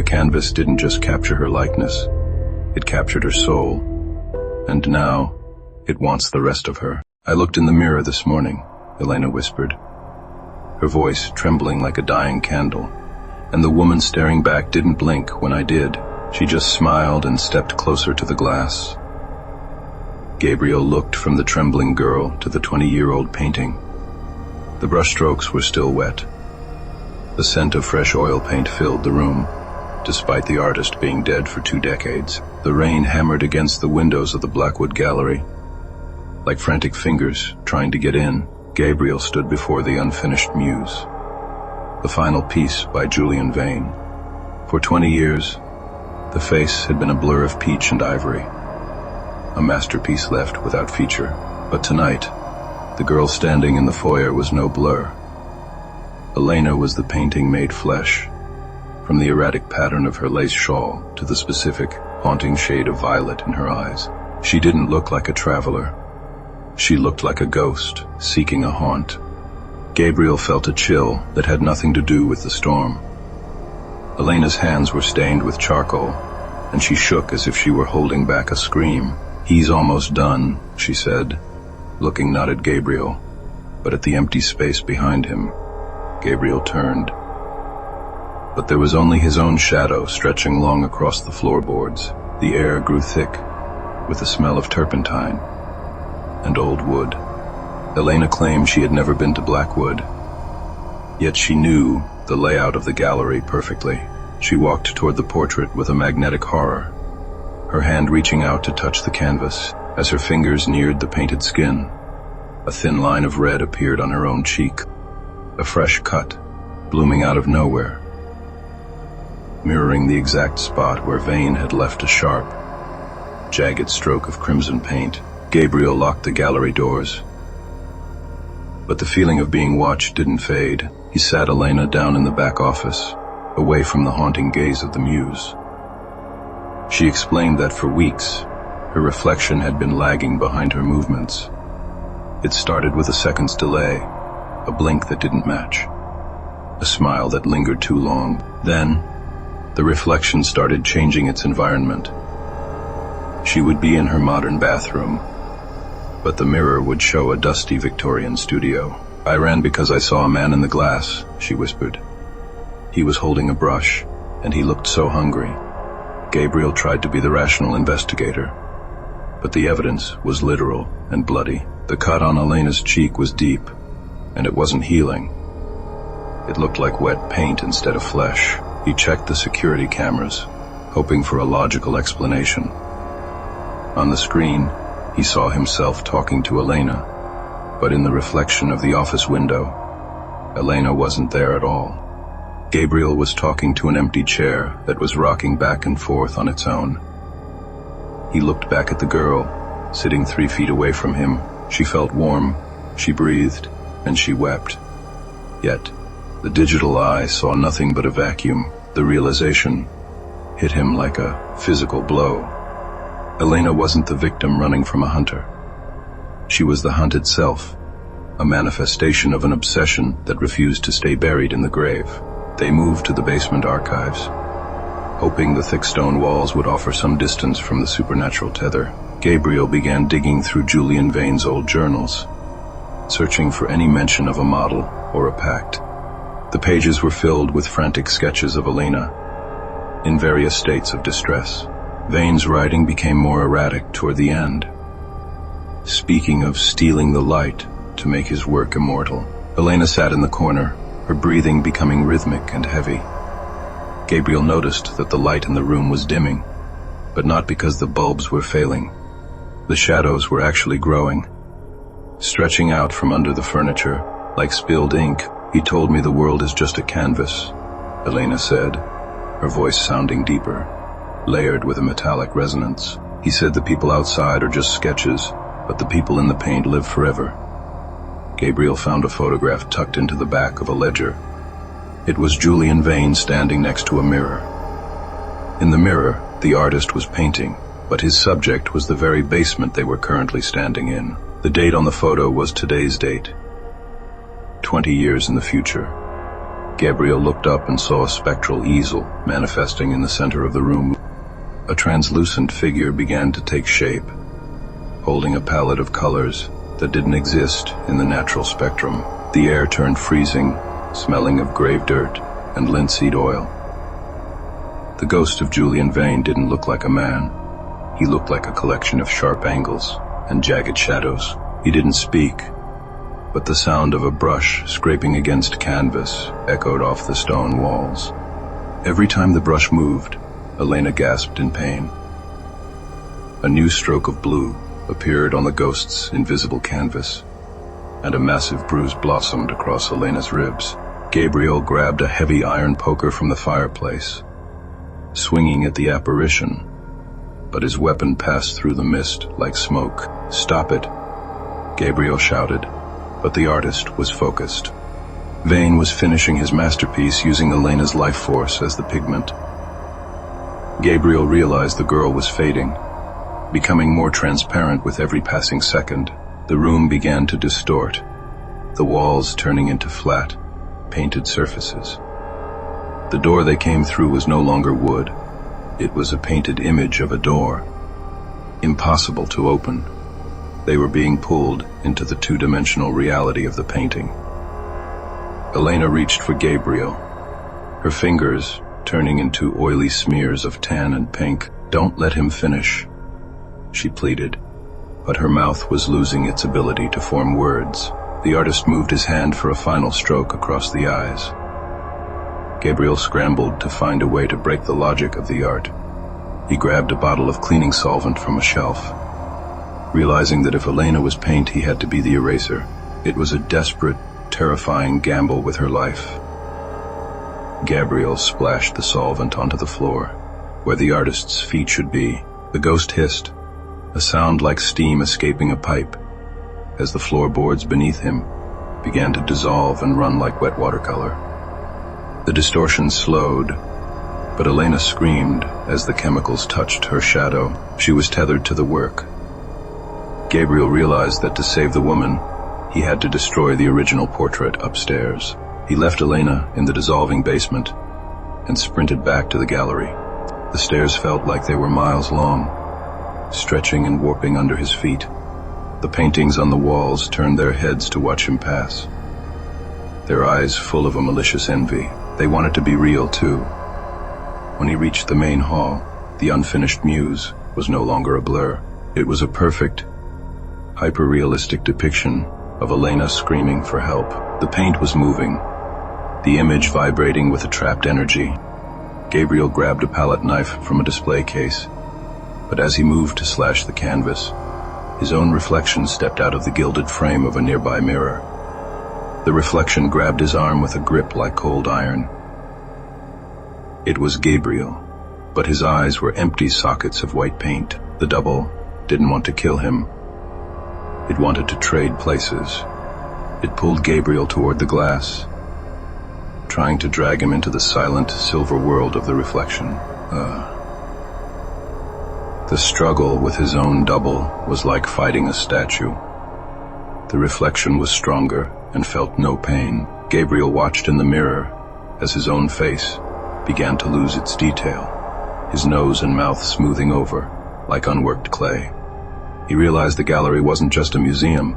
canvas didn't just capture her likeness, it captured her soul. And now, it wants the rest of her. "I looked in the mirror this morning," Elena whispered, her voice trembling like a dying candle. "And the woman staring back didn't blink when I did. She just smiled and stepped closer to the glass." Gabriel looked from the trembling girl to the 20-year-old painting. The brushstrokes were still wet. The scent of fresh oil paint filled the room, despite the artist being dead for 2 decades. The rain hammered against the windows of the Blackwood Gallery. Like frantic fingers trying to get in, Gabriel stood before the unfinished muse. The final piece by Julian Vane. For 20 years, the face had been a blur of peach and ivory, a masterpiece left without feature. But tonight, the girl standing in the foyer was no blur. Elena was the painting made flesh, from the erratic pattern of her lace shawl to the specific, haunting shade of violet in her eyes. She didn't look like a traveler. She looked like a ghost, seeking a haunt. Gabriel felt a chill that had nothing to do with the storm. Elena's hands were stained with charcoal, and she shook as if she were holding back a scream. "He's almost done," she said, looking not at Gabriel, but at the empty space behind him. Gabriel turned. But there was only his own shadow stretching long across the floorboards. The air grew thick, with the smell of turpentine and old wood. Elena claimed she had never been to Blackwood, yet she knew the layout of the gallery perfectly. She walked toward the portrait with a magnetic horror, her hand reaching out to touch the canvas. As her fingers neared the painted skin, a thin line of red appeared on her own cheek, a fresh cut, blooming out of nowhere, mirroring the exact spot where Vane had left a sharp, jagged stroke of crimson paint. Gabriel locked the gallery doors. But the feeling of being watched didn't fade. He sat Elena down in the back office, away from the haunting gaze of the muse. She explained that for weeks, her reflection had been lagging behind her movements. It started with a second's delay, a blink that didn't match, a smile that lingered too long. Then, the reflection started changing its environment. She would be in her modern bathroom, but the mirror would show a dusty Victorian studio. "I ran because I saw a man in the glass," she whispered. He was holding a brush, and he looked so hungry. Gabriel tried to be the rational investigator, but the evidence was literal and bloody. The cut on Elena's cheek was deep, and it wasn't healing. It looked like wet paint instead of flesh. He checked the security cameras, hoping for a logical explanation. On the screen, he saw himself talking to Elena, but in the reflection of the office window, Elena wasn't there at all. Gabriel was talking to an empty chair that was rocking back and forth on its own. He looked back at the girl, sitting 3 feet away from him. She felt warm, she breathed, and she wept. Yet, the digital eye saw nothing but a vacuum. The realization hit him like a physical blow. Elena wasn't the victim running from a hunter. She was the hunt itself, a manifestation of an obsession that refused to stay buried in the grave. They moved to the basement archives, hoping the thick stone walls would offer some distance from the supernatural tether. Gabriel began digging through Julian Vane's old journals, searching for any mention of a model or a pact. The pages were filled with frantic sketches of Elena, in various states of distress. Vane's writing became more erratic toward the end, speaking of stealing the light to make his work immortal. Elena sat in the corner, her breathing becoming rhythmic and heavy. Gabriel noticed that the light in the room was dimming, but not because the bulbs were failing. The shadows were actually growing, stretching out from under the furniture like spilled ink. "He told me the world is just a canvas," Elena said, her voice sounding deeper, layered with a metallic resonance. "He said the people outside are just sketches, but the people in the paint live forever." Gabriel found a photograph tucked into the back of a ledger. It was Julian Vane standing next to a mirror. In the mirror, the artist was painting, but his subject was the very basement they were currently standing in. The date on the photo was today's date, 20 years in the future. Gabriel looked up and saw a spectral easel manifesting in the center of the room. A translucent figure began to take shape, holding a palette of colors that didn't exist in the natural spectrum. The air turned freezing, smelling of grave dirt and linseed oil. The ghost of Julian Vane didn't look like a man. He looked like a collection of sharp angles and jagged shadows. He didn't speak, but the sound of a brush scraping against canvas echoed off the stone walls. Every time the brush moved, Elena gasped in pain. A new stroke of blue appeared on the ghost's invisible canvas, and a massive bruise blossomed across Elena's ribs. Gabriel grabbed a heavy iron poker from the fireplace, swinging at the apparition, but his weapon passed through the mist like smoke. "Stop it," Gabriel shouted, but the artist was focused. Vane was finishing his masterpiece using Elena's life force as the pigment. Gabriel realized the girl was fading, becoming more transparent with every passing second. The room began to distort, the walls turning into flat, painted surfaces. The door they came through was no longer wood. It was a painted image of a door, impossible to open. They were being pulled into the two-dimensional reality of the painting. Elena reached for Gabriel, her fingers turning into oily smears of tan and pink. "Don't let him finish," she pleaded, but her mouth was losing its ability to form words. The artist moved his hand for a final stroke across the eyes. Gabriel scrambled to find a way to break the logic of the art. He grabbed a bottle of cleaning solvent from a shelf, realizing that if Elena was paint, he had to be the eraser. It was a desperate, terrifying gamble with her life. Gabriel splashed the solvent onto the floor, where the artist's feet should be. The ghost hissed, a sound like steam escaping a pipe, as the floorboards beneath him began to dissolve and run like wet watercolor. The distortion slowed, but Elena screamed as the chemicals touched her shadow. She was tethered to the work. Gabriel realized that to save the woman, he had to destroy the original portrait upstairs. He left Elena in the dissolving basement and sprinted back to the gallery. The stairs felt like they were miles long, stretching and warping under his feet. The paintings on the walls turned their heads to watch him pass, their eyes full of a malicious envy. They wanted to be real too. When he reached the main hall, the unfinished muse was no longer a blur. It was a perfect, hyper-realistic depiction of Elena screaming for help. The paint was moving, the image vibrating with a trapped energy. Gabriel grabbed a palette knife from a display case, but as he moved to slash the canvas, his own reflection stepped out of the gilded frame of a nearby mirror. The reflection grabbed his arm with a grip like cold iron. It was Gabriel, but his eyes were empty sockets of white paint. The double didn't want to kill him. It wanted to trade places. It pulled Gabriel toward the glass, trying to drag him into the silent, silver world of the reflection. The struggle with his own double was like fighting a statue. The reflection was stronger and felt no pain. Gabriel watched in the mirror as his own face began to lose its detail, his nose and mouth smoothing over like unworked clay. He realized the gallery wasn't just a museum.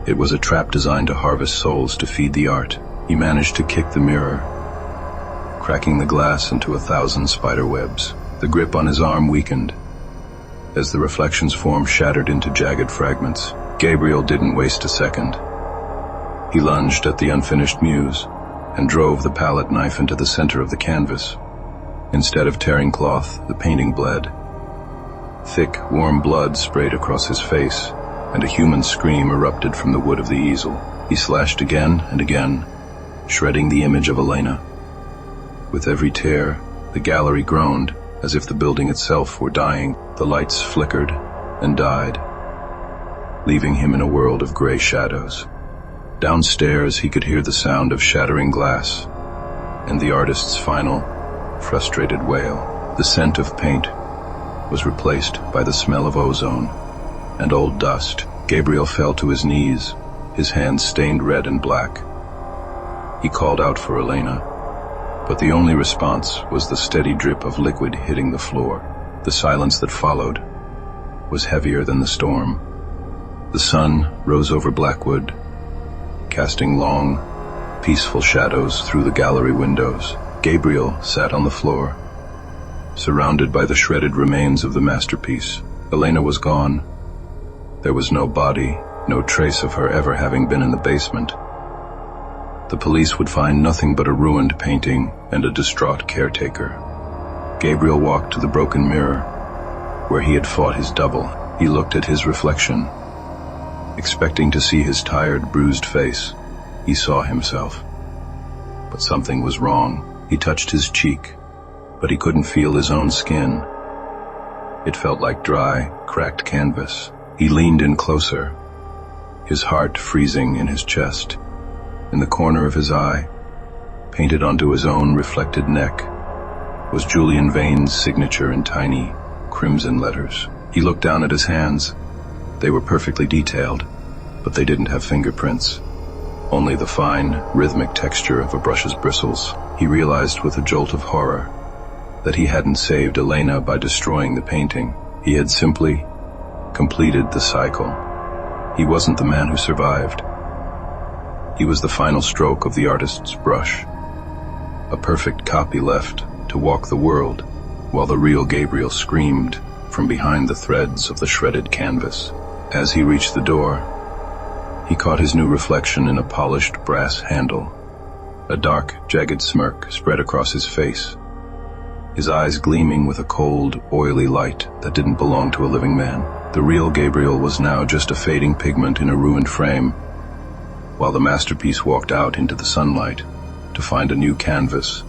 It was a trap designed to harvest souls to feed the art. He managed to kick the mirror, cracking the glass into 1,000 spider webs. The grip on his arm weakened as the reflection's form shattered into jagged fragments. Gabriel didn't waste a second. He lunged at the unfinished muse and drove the palette knife into the center of the canvas. Instead of tearing cloth, the painting bled. Thick, warm blood sprayed across his face, and a human scream erupted from the wood of the easel. He slashed again and again, shredding the image of Elena. With every tear, the gallery groaned, as if the building itself were dying. The lights flickered and died, leaving him in a world of gray shadows. Downstairs, he could hear the sound of shattering glass and the artist's final, frustrated wail. The scent of paint was replaced by the smell of ozone and old dust. Gabriel fell to his knees, his hands stained red and black. He called out for Elena, but the only response was the steady drip of liquid hitting the floor. The silence that followed was heavier than the storm. The sun rose over Blackwood, casting long, peaceful shadows through the gallery windows. Gabriel sat on the floor, surrounded by the shredded remains of the masterpiece. Elena was gone. There was no body, no trace of her ever having been in the basement. The police would find nothing but a ruined painting and a distraught caretaker. Gabriel walked to the broken mirror, where he had fought his double. He looked at his reflection, expecting to see his tired, bruised face. He saw himself. But something was wrong. He touched his cheek, but he couldn't feel his own skin. It felt like dry, cracked canvas. He leaned in closer, his heart freezing in his chest. In the corner of his eye, painted onto his own reflected neck, was Julian Vane's signature in tiny, crimson letters. He looked down at his hands. They were perfectly detailed, but they didn't have fingerprints, only the fine, rhythmic texture of a brush's bristles. He realized with a jolt of horror that he hadn't saved Elena by destroying the painting. He had simply completed the cycle. He wasn't the man who survived. He was the final stroke of the artist's brush, a perfect copy left to walk the world, while the real Gabriel screamed from behind the threads of the shredded canvas. As he reached the door, he caught his new reflection in a polished brass handle. A dark, jagged smirk spread across his face, his eyes gleaming with a cold, oily light that didn't belong to a living man. The real Gabriel was now just a fading pigment in a ruined frame, while the masterpiece walked out into the sunlight to find a new canvas.